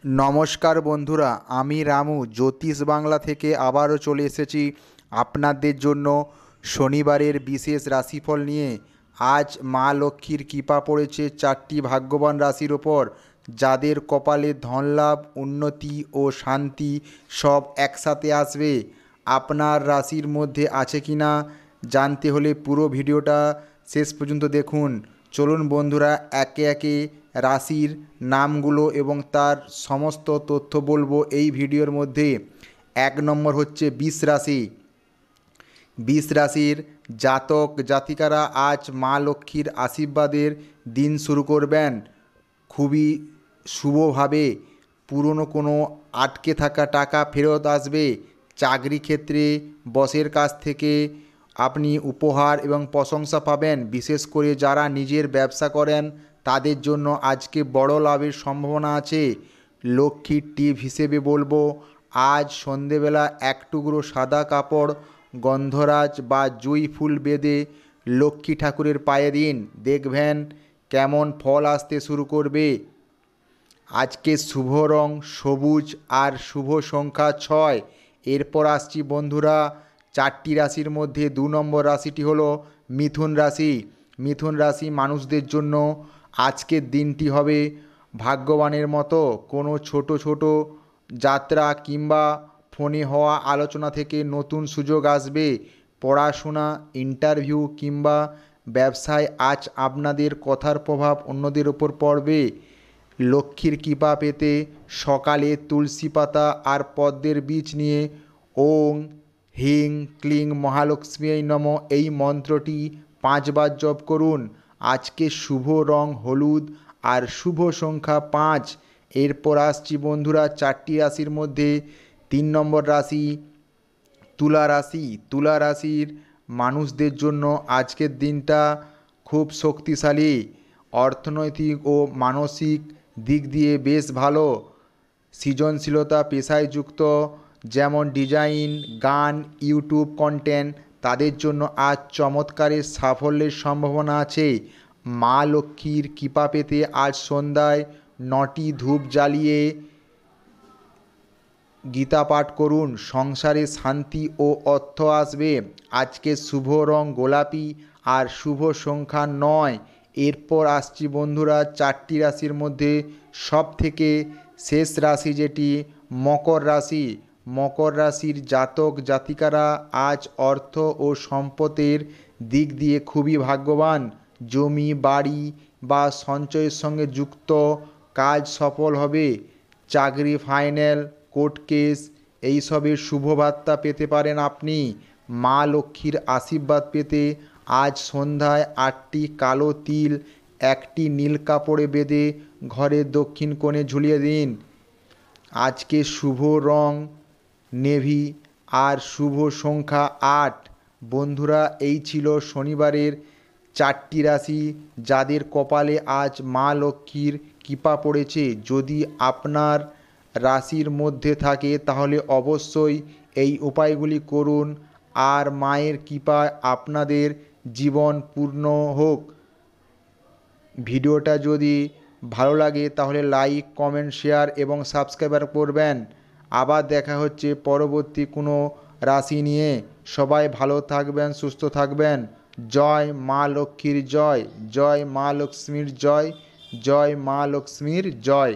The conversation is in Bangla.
নমস্কার বন্ধুরা, আমি রামু জ্যোতিষ বাংলা থেকে আবারও চলে এসেছি আপনাদের জন্য শনিবারের বিশেষ রাশিফল নিয়ে। আজ মা লক্ষ্মীর কৃপা পড়েছে 4টি ভাগ্যবান রাশির ওপর, যাদের কপালে ধনলাভ, উন্নতি ও শান্তি সব একসাথে আসবে। আপনার রাশির মধ্যে আছে কি না জানতে হলে পুরো ভিডিওটা শেষ পর্যন্ত দেখুন। চলুন বন্ধুরা, একে একে রাশির নামগুলো এবং তার সমস্ত তথ্য বলবো এই ভিডিওর মধ্যে। 1 নম্বর হচ্ছে বৃষ রাশি। বৃষ রাশির জাতক জাতিকারা আজ মা লক্ষ্মীর আশীর্বাদের দিন শুরু করবেন খুবই শুভভাবে। পুরনো কোনো আটকে থাকা টাকা ফেরত আসবে। চাকরি ক্ষেত্রে বসের কাছ থেকে আপনি উপহার এবং প্রশংসা পাবেন। বিশেষ করে যারা নিজের ব্যবসা করেন তাদের জন্য আজকে বড় লাভের সম্ভাবনা আছে। লক্ষ্মীর টিপ হিসেবে বলবো, আজ সন্ধেবেলা এক টুকরো সাদা কাপড় গন্ধরাজ বা জুঁই ফুল বেঁধে লক্ষ্মী ঠাকুরের পায়ে দিন, দেখবেন কেমন ফল আসতে শুরু করবে। আজকে শুভ রং সবুজ আর শুভ সংখ্যা 6। এরপর আসছি বন্ধুরা 4টি রাশির মধ্যে 2 নম্বর রাশিটি হলো মিথুন রাশি। মিথুন রাশি মানুষদের জন্য আজকের দিনটি হবে ভাগ্যবানের মতো। কোনো ছোট ছোট যাত্রা কিংবা ফোনে হওয়া আলোচনা থেকে নতুন সুযোগ আসবে। পড়াশোনা, ইন্টারভিউ কিংবা ব্যবসায় আজ আপনাদের কথার প্রভাব অন্যদের ওপর পড়বে। লক্ষ্মীর কৃপা পেতে সকালে তুলসী পাতা আর পদ্মের বীজ নিয়ে ওং হিং ক্লিং মহালক্ষ্মী নমঃ এই মন্ত্রটি 5 বার জপ করুন। আজকে শুভ রং হলুদ আর শুভ সংখ্যা 5। এরপর আসছি বন্ধুরা 4টি রাশির মধ্যে 3 নম্বর রাশি তুলা রাশি। তুলা রাশির মানুষদের জন্য আজকের দিনটা খুব শক্তিশালী। অর্থনৈতিক ও মানসিক দিক দিয়ে বেশ ভালো। সৃজনশীলতা পেশায় যুক্ত, যেমন ডিজাইন, গান, ইউটিউব কন্টেন্ট, তাদের জন্য আজ চমৎকারের সাফল্যের সম্ভাবনা আছে। মা লক্ষ্মীর কৃপা পেতে আজ সন্ধ্যায় 9টি ধূপ জ্বালিয়ে গীতা পাঠ করুন। সংসারে শান্তি ও অর্থ আসবে। আজকে শুভ রং গোলাপি আর শুভ সংখ্যা 9। এরপর আসছি বন্ধুরা 4টি রাশির মধ্যে সব থেকে শেষ রাশি, যেটি মকর রাশি। মকর রাশির জাতক জাতিকারা আজ অর্থ ও সম্পদের দিক দিয়ে খুবই ভাগ্যবান। জমি, বাড়ি বা সঞ্চয়ের সঙ্গে যুক্ত কাজ সফল হবে। চাকরি ফাইনাল, কোর্ট কেস এইসবের শুভবার্তা পেতে পারেন আপনি। মা লক্ষ্মীর আশীর্বাদ পেতে আজ সন্ধ্যায় 8টি কালো তিল একটি নীল কাপড়ে বেঁধে ঘরের দক্ষিণ কোণে ঝুলিয়ে দিন। আজকে শুভ রং নেভি আর শুভ সংখ্যা 8। বন্ধুরা, এই ছিল শনিবারের 4টি রাশি, যাদের কপালে আজ মা লক্ষ্মীর কৃপা পড়েছে। যদি আপনার রাশির মধ্যে থাকে তাহলে অবশ্যই এই উপায়গুলি করুন, আর মায়ের কৃপায় আপনাদের জীবন পূর্ণ হোক। ভিডিওটা যদি ভালো লাগে তাহলে লাইক, কমেন্ট, শেয়ার এবং সাবস্ক্রাইব করবেন। আবার দেখা হচ্ছে পরবর্তী কোনো রাশি নিয়ে। সবাই ভালো থাকবেন, সুস্থ থাকবেন। জয় মা লক্ষ্মীর জয়, জয় মা লক্ষ্মীর জয়, জয় মা লক্ষ্মীর জয়।